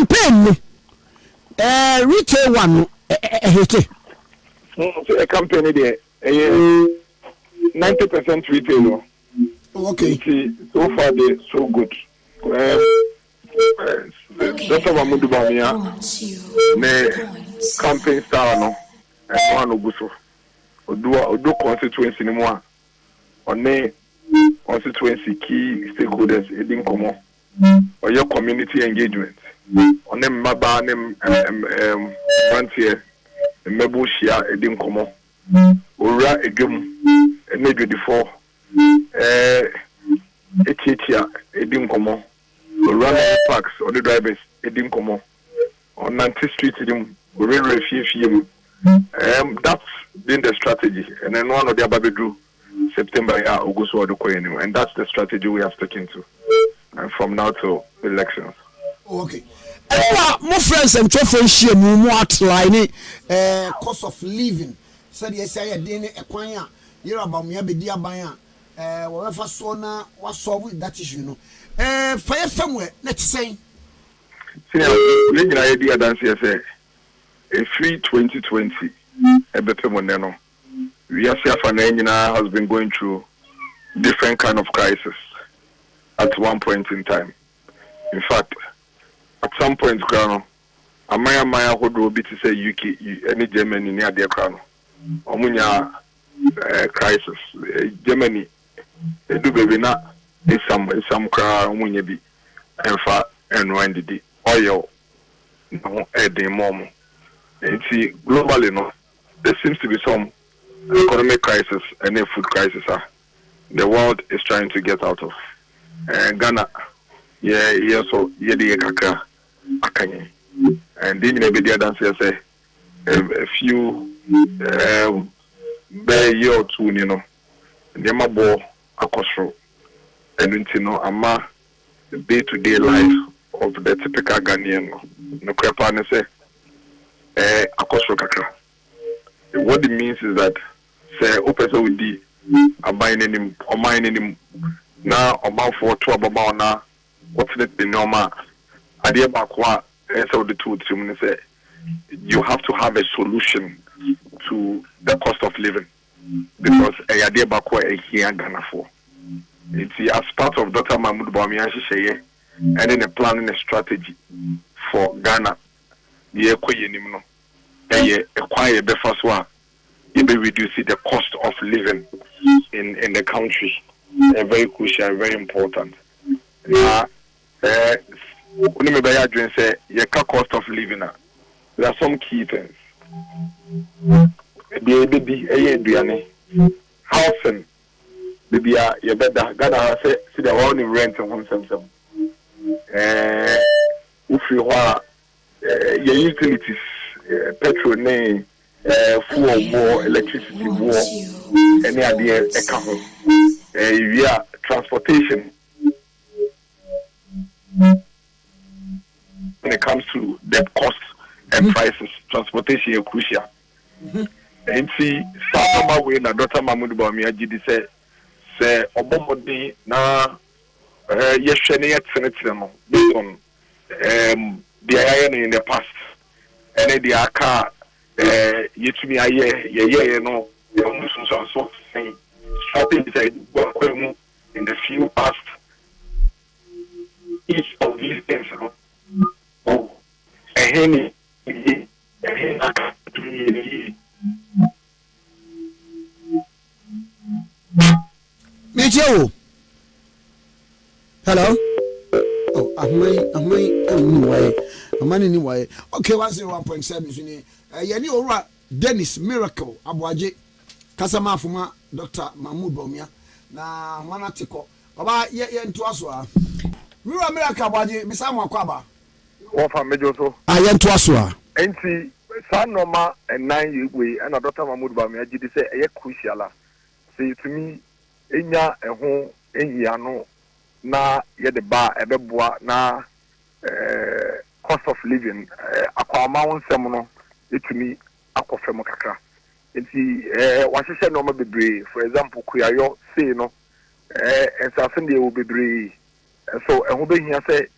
campaign retail one hete a campaign there 90% retail. Okay. So far they so good. Dr. Mahmoud Bamia ne campaign star no one oguso odo constituency ni mo a one constituency key stakeholders edin komo or your community engagement on them maba nem frontier mebo shia edin komo ora edwum ene 24 echichia edin komo run parks or the drivers edin komo on 90th street edin refuse that's been the strategy, and then one of the Ababedru September August and that's the strategy we are sticking to, and from now to elections. Okay. More friends and friends more outline cost of living. Said yes, I didn't acquire. You're about me, be dear buyer. Whatever so now, what solve that issue? Fire somewhere. Let's say. See, legend idea dance say a free 2020. We are has been going through different kind of crisis at one point in time. In fact, at some point, Maya would be to say UK, any Germany near their crown. Omunya crisis. Germany, they do baby not some crown, Omunya be, and far and wind the oil, no, at the moment. And see, globally, no. There seems to be some economic crisis and a food crisis. The world is trying to get out of. Ghana, so the kakra akanye. And then the dance say a few year or two, you know, the mabo akosro, and ama the day-to-day life of the typical Ghanaian. No crapane say akosro kakra. What it means is that say open with the buying him or mining him now about for 2 about now what's it the normal idea about what so the two to say you have to have a solution to the cost of living because a idea about what here Ghana for it's as part of Dr. Mahmoud Bawumia and then a planning a strategy for Ghana the equation acquire the first one, you may reduce the cost of living in the country. Very crucial, very important. When you say your cost of living, there are some key things. The housing, the you better Ghana say the only rent and one something. If you are your utilities. Petrol name, fuel war, electricity war, any idea account. Yeah, transportation. When it comes to the cost and prices, transportation is crucial. And see, some way na Dr. Mahmoud Bawumia GD say obomodi na yeshene yet senate based on the iron in the past. And the car, you to me, no, so strategy in the few past each of these things. Oh, a hello. Oh, I may. Anyway, okay, 101.7. Yani ora Dennis Miracle Abuaje Kasama Fuma Dr. Mahmoud Bawumia na manatiko. Baba ye nto aso a. Mira Miracle Abuaje bisamo akwaba. Wo fa mejo so. Ye nto aso a. Enti sa normal and 9 we and Dr. Mahmoud Bawumia gidi say eye crucial. Say to me enya eho ehia no na ye de ba ebeboa na cost of living akwama wonsem no etumi akofem kakra enti wahyehyɛ no ma bebre for example kuyayo say no ensase de wo bebre so ehun behia sɛ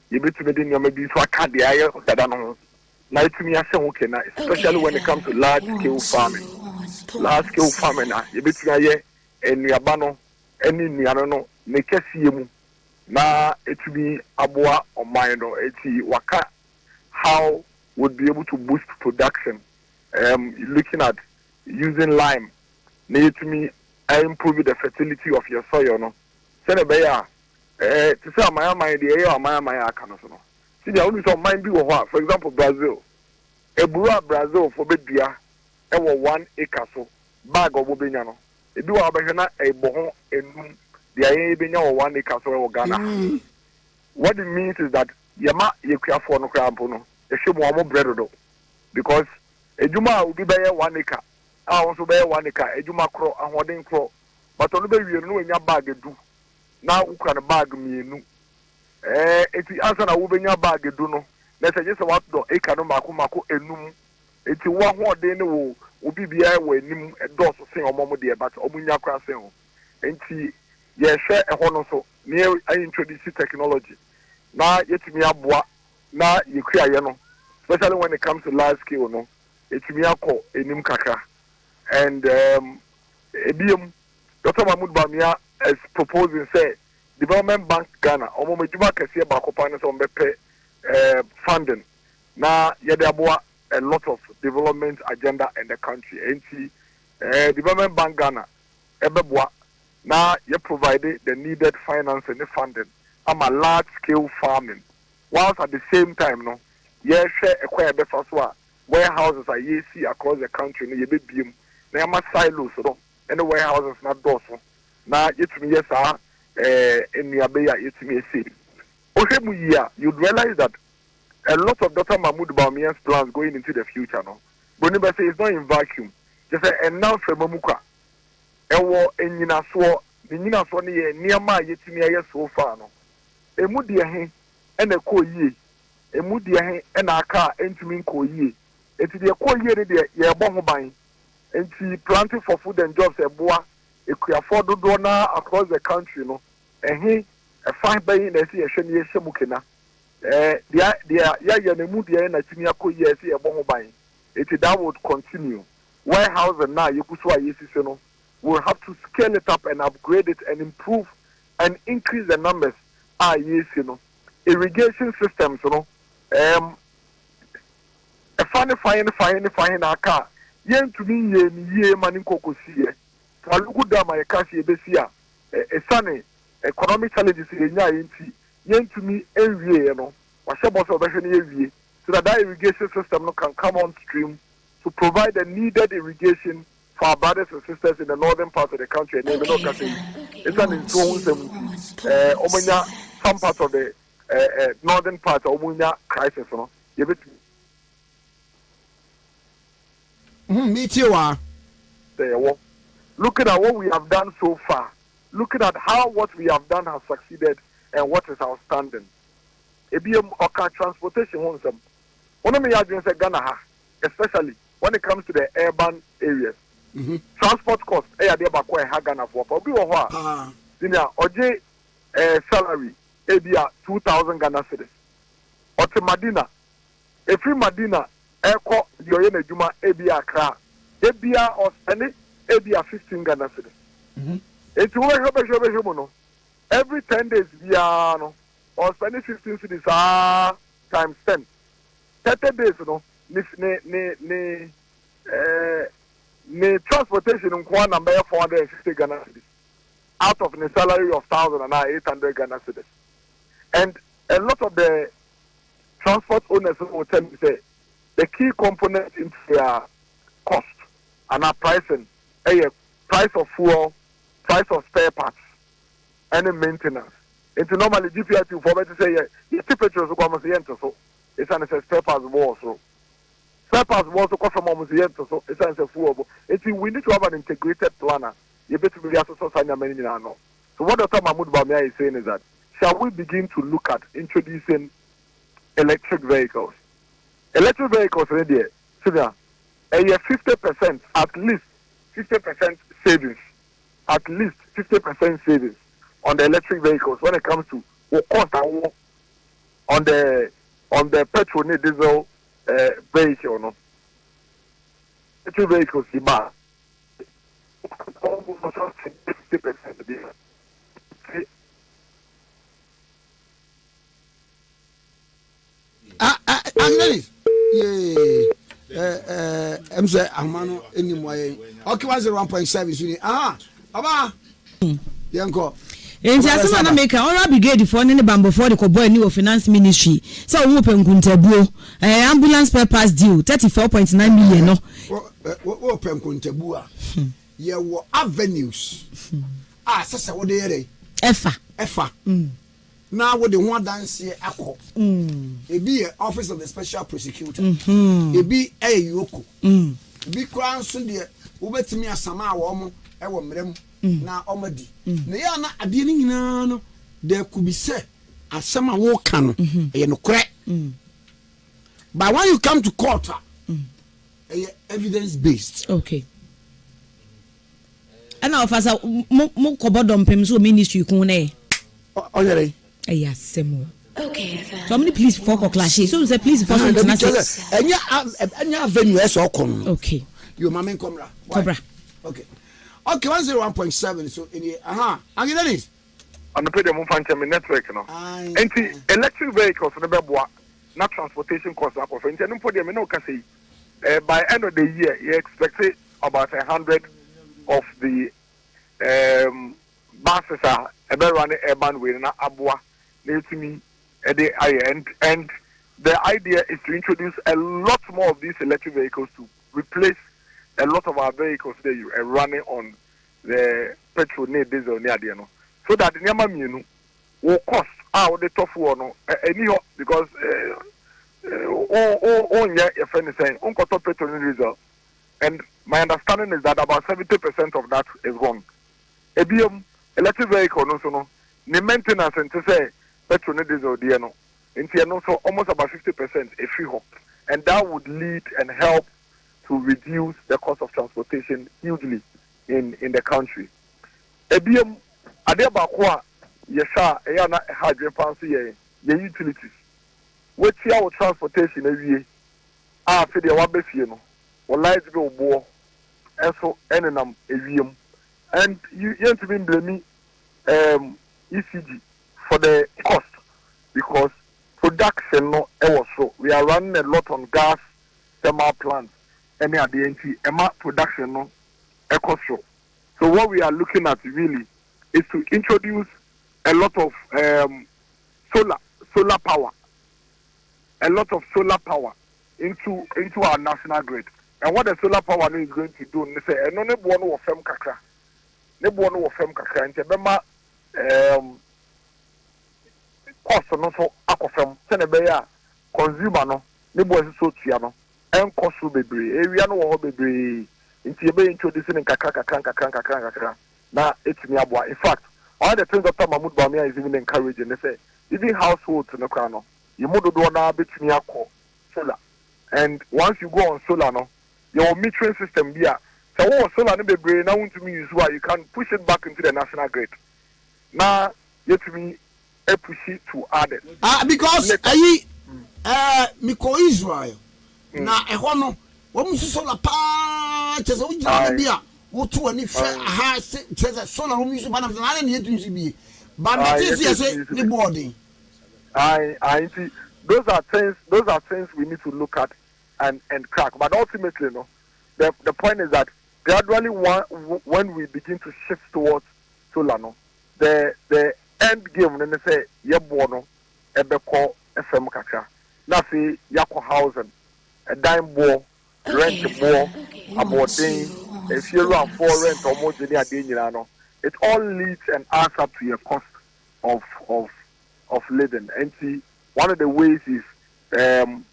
you bet to me maybe so I can't the eye that I know. Now to me I say okay now, especially when it comes to large scale farming. Large scale farming now, you bet to me and Yabano, any Niano, make a CM. Now it will be aboa or mine or waka how would be able to boost production. Looking at using lime, need to me improve the fertility of your soil. No, send a bear. To say my the air my kind of no. See the only some mind be what, for example, Brazil. A bua Brazil for bedia, 1 acre so bag of Bobiniano. A do a bohon and the Ayabina or 1 acre so Ghana. What it means is that Yama you care for no crampono, a show more bread because a Juma will be by 1 acre. I also bear 1 acre, a Juma crow and hoarding crow. But on the way you know in your bag do. Now who can bag me no? If you answer a woman your bag do no. Let's say just about the acre no mako enum. It's one more day no will be when him a doors sing or momo dear, but Omunya crossing. And see, yes, share a honor so near I introduce technology. Now yet me a bois, now you clear, you know, especially when it comes to large scale, no, it's me a call a nim kaka. And Ebium, Dr. Mahmoud Bamia is proposing, say, Development Bank Ghana, or Momejuma Cassia Bacopanas on Bepe funding. Now, Yadaboa, a lot of development agenda in the country. And see, Development Bank Ghana, Ebeboa, now you provided the needed finance and the funding. I'm a large scale farming. Whilst at the same time, no, yeah, share a quite a warehouses are see across the country, no, you be beam. Now, my silos, no, and the warehouses not dorsal. Now, it's me, yes, in the Abeya, it's me, see. Okay, you'd realize that a lot of Dr. Mahmoud Bawumia's plans going into the future, no. But never say it's not in vacuum. Just say, and now for Mamuka. Ewo enyina so ne niama yetimi aye so far no emu de he ena ko yie emu de he ena aka entumi ko yie enti de ko yie ne de ye bo ho ban enti planting for food and jobs eboa ekuafo dodo na across the country no ehe a fine bay na si ye hwe ne ye hwemukena dia ya ne mu de na timi akoyie si ye bo ho ban enti that would continue warehouse na yekuso ayesise no. We'll have to scale it up and upgrade it and improve and increase the numbers. Yes, you know, irrigation systems, you know, a fine car. Yen to me, ye manin cocoa see. For look down my cassie besia, a sunny economic challenges in yen to me every year, you know, or some of the so that irrigation system can come on stream to provide the needed irrigation for our brothers and sisters in the northern part of the country. And it's an influence some parts of the northern part of Omunya crisis. No? Me too. Looking at what we have done so far, looking at how what we have done has succeeded and what is outstanding. Transportation, one of me has said Ghana, especially when it comes to the urban areas. Transport cost there back where Hagana for senior Oje salary 2,000 Ghana cedis. Or to Madina, a free Madina Echo Yoyene Juma Accra, or spending 15 Ghana cedis. It's every 10 days or spending 15 cedis times 10. 30 days transportation in one number 450 Ghana cedis out of the salary of 1,800 Ghana cedis. And a lot of the transport owners will tell me say the key component into their cost and our pricing, price of fuel, price of spare parts, and maintenance. Into normally GPIT for me to say you petrol so it's an spare parts also. Spare parts also come from almost so it's a full. We need to have an integrated planner. You better be so many now. So what Dr. Mahmoud Bawumia is saying is that shall we begin to look at introducing electric vehicles? Electric vehicles already, so there, 50% at least 50% savings, at least 50% savings on the electric vehicles when it comes to what cost on the petrol and diesel vehicle, no. The two vehicles you buy. Almost 50%. Agnes. I'm saying Amano anyway. Okay, 1.7. Aba. Yanko. Enti asema na make our brigade for ne bambo for the Kobo new finance ministry. So we open kuntabuo ambulance spare parts deal 34.9 million no. We open kuntabuo. Ye wo avenues. Sasa wo de yere. Efa. Now with the one dance here akọ. It be office of the special prosecutor. It be yoko. Be crown so de wobetimi asama wo mo e wo mrem na omadi. Na ya na ade ni nyina no there could be say asama wo ka no e no kore. But when you come to court evidence based. Okay. And now officer mo kobodom pem so ministry kun na e. Oyere. Yes, okay. So many police for clash. So say please for international. Enya venue is all come. Okay. You mama Cobra. Okay. Okay, 101.7 so in the again this. On the pay them fan network no. Enti electric vehicles no beboa na transportation cost up of enti no podium no can say by end of the year you expect about 100 of the buses are running urban way na abua. And the idea is to introduce a lot more of these electric vehicles to replace a lot of our vehicles that you are running on the petrol, diesel, so that the Yamaminu will cost out the tough one, because your friend is saying, Uncle petrol and diesel. And my understanding is that about 70% of that is gone. Electric vehicle, no, the maintenance and to say, petrol and diesel, and so almost about 50% a free hop, and that would lead and help to reduce the cost of transportation hugely in the country. Ebium adebakwa yesha eyana hydro fancy ye utilities. Which our transportation every after the wabefie no, or lights go bo, and so enenam evium, and you to be blaming ECG for the cost because production no so we are running a lot on gas thermal plants and at the NT production no so what we are looking at really is to introduce a lot of solar power into our national grid. And what the solar power is going to do is say no one fem kakra and cost no so akofem senebeya consumer no ne boy so tua no en cost bebre area no wo bebre nti ebe introducing kakra na etimi aboa. In fact, all the things Dr. Mahmoud Bamia is even encouraging. They say even households no krano you modo do na betimi akọ solar, and once you go on solar no your metering system bia so what solar no bebre na want to use why you can push it back into the national grid. Now yet me push it to add it. Because Miko Israel na ehono wo solar pa chese wo jina bia wo to ani fe ha chese solar wo use banam na na yetu use bi ba na tisi say ni boarding. I see those are things we need to look at and crack, but ultimately no the point is that gradually when we begin to shift towards solar no the end game when they say yebono ebeko FM kakra na say yako housing a dime bo rent bo abodin if you run for rent or more jeni ade no it all leads and adds up to your cost of living. And see one of the ways is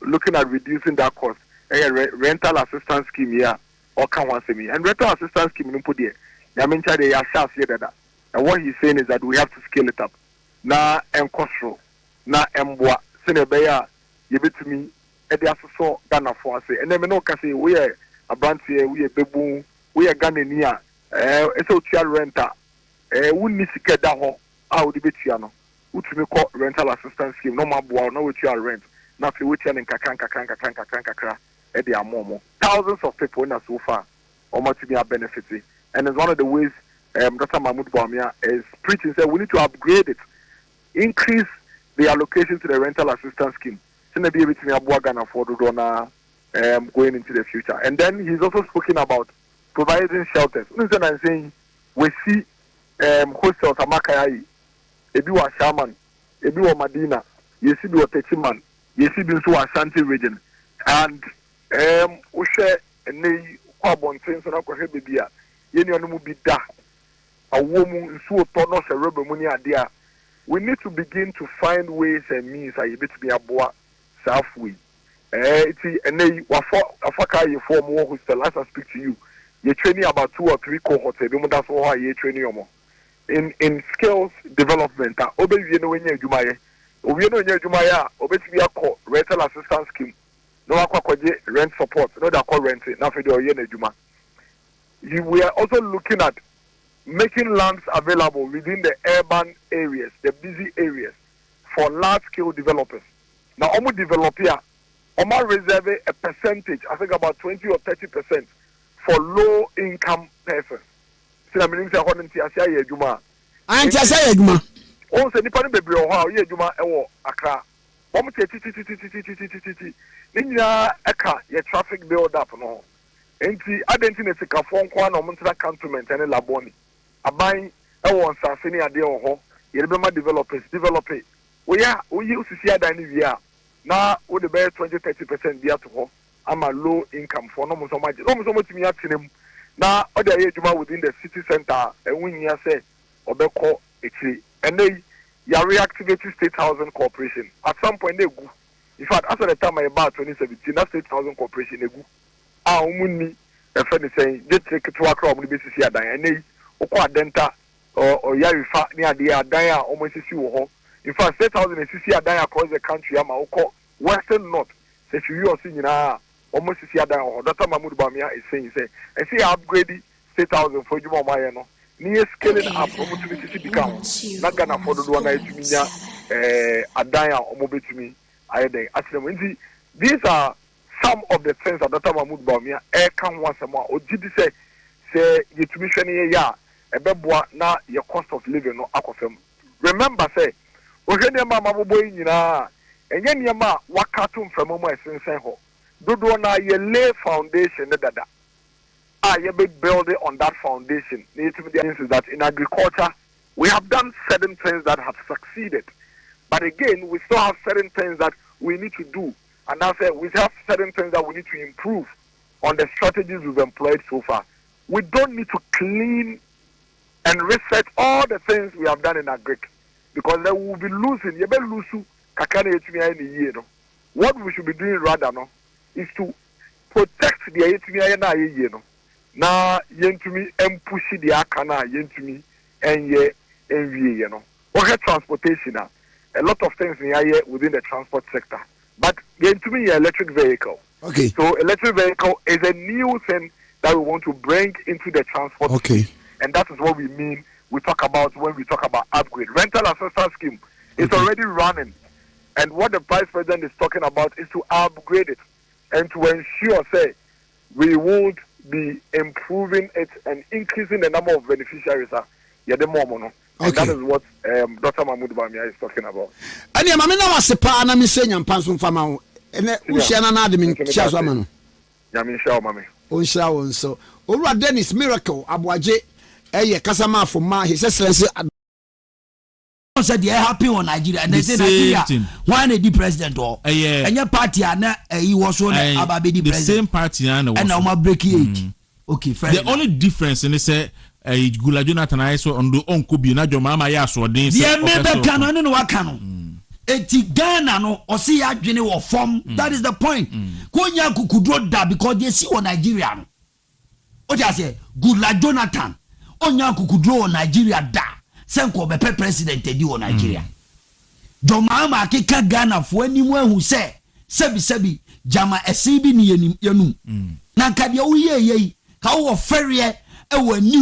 looking at reducing that cost. Rental assistance scheme here or can one say me and rental assistance scheme in put there I mean they are sharp here that. And what he's saying is that we have to scale it up. Na enkosro, na emboa, senebeya, yebetumi, edi asoso Ghana for say. And then me no can say we are a brand here, we are bebu, we are Ghanaians. It's a child renter. We need to get that ho. How the betiano. utumi call rental assistance scheme no maboa no with your rent na fi wutia ne kakra e dey amomo thousands of people na so far almost to be benefiting, and it's one of the ways Dr. Mahmoud Bawumia is preaching say we need to upgrade it, increase the allocation to the rental assistance scheme so maybe everything aboa Ghana for going into the future. And then he's also spoken about providing shelters. I'm saying we see hostels Amakayai, ebi wa Shaman, ebi wa Madina, yesi bi wa Techiman, yesi bi nso wa Ashanti region, and we share ne kwabonten so na kwahwe bebia yeni onu mu bi da awo mu nso to no se rebe mu ni ade a we need to begin to find ways and means aye betumi aboa halfway iti enei afaka ye form wo hostel as I speak to you you training about 2 or 3 cohorts ebi mu da so ho aye training omo in skills development obewie no wenya adwuma ye owie no nya adwuma ye a obetumi akọ rental assistance scheme no akwaje rent support no da call rent na fe de oye na adwuma. We are also looking at making lands available within the urban areas, the busy areas, for large scale developers. Now omo develop here omo reserve a percentage, I think about 20 or 30% for low income persons. See, I mean, say according to Asia Yejuma. Auntie Asia Yejuma. Oh, say nipa ni bebre o ha Yejuma ewo Accra. Omo ti. Ninya eka ye traffic build up no. Enti adenti ne sika fon kwa na omo ntra cantonment ene laboni. Aban ewo nsase ni ade ho. Ye be ma developers develop. Oya oyi osisi adan ni wi a. Na wo de be 20-30% bia to ho. Ama low income for no mo so maje. No mo so motimi atinem. Na oda ye adwuma within the city center enwunya say obekọ echi. Ene ya reactivating state housing corporation. At some point they go. In fact, after the time I bought 2017, that state housing corporation they go. Ah, umuni e fe ni saying just take to akra omo basis ya dan. Ene okọ adenta or yarifa ni ade adan a omo sisi wo ho. In fact, state housing sisi adan across the country ama okọ western north. Say you also nyina almost see that Dr. Mahmoud Bawumia is saying say and see upgrade state housing for Juma Maya no near scaling up almost to the become not gonna for the one to me adaya omobe to me actually these are some of the things that Dr. Mahmoud Bawumia can once more or did say you to me shani ya ebeboa na your cost of living no akofem. Remember say ohene mama boy nyina enye niam wakatum from mo esensen ho dodo na ye lay foundation dada ye be building on that foundation. The evidence is that in agriculture we have done certain things that have succeeded, but again we still have certain things that we need to do, and that's it. We have certain things that we need to improve on the strategies we've employed so far. We don't need to clean and reset all the things we have done in agric, because then we will be losing. You better lose. What we should be doing rather no is to protect the ATMI na ye no na yentumi push the akana yentumi enye enwie no. Okay, transportation a lot of things in here within the transport sector, but yentumi electric vehicle. Okay, so electric vehicle is a new thing that we want to bring into the transport. Okay, and that is what we mean we talk about when we talk about upgrade. Rental assistance scheme is already running. And what the Vice President is talking about is to upgrade it and to ensure, say, we would be improving it and increasing the number of beneficiaries. And that is what Dr. Mahmoud Bawumia is talking about. And yeah, Mamma was a partner, Miss Senior Panson Fama, and Ushana Admin Chazamano. Yamin Shaw, Mammy. Unshaw, so. Ora Dennis Miracle, Abuaje, Kasama for Ma, His Excellency. Said they are happy on Nigeria and they say Nigeria one the president or and your party and he was on about the president. Same party and now break age. Okay, fair. The only difference in say Gula Jonathan I saw on the own could be not your mama ya so they say maybe canon no canon. Eti Ghana no or see adwene or form. That is the point. Konya kukudro da because they see on Nigeria no. What you say Gula Jonathan onya kukudro on Nigeria da. Senko bepe president edi wo Nigeria. Jomama akeka Ghana fo animu ehu se sebi jama esibi ni yenu. Na nkade wo ye ka wo ferie e wo ani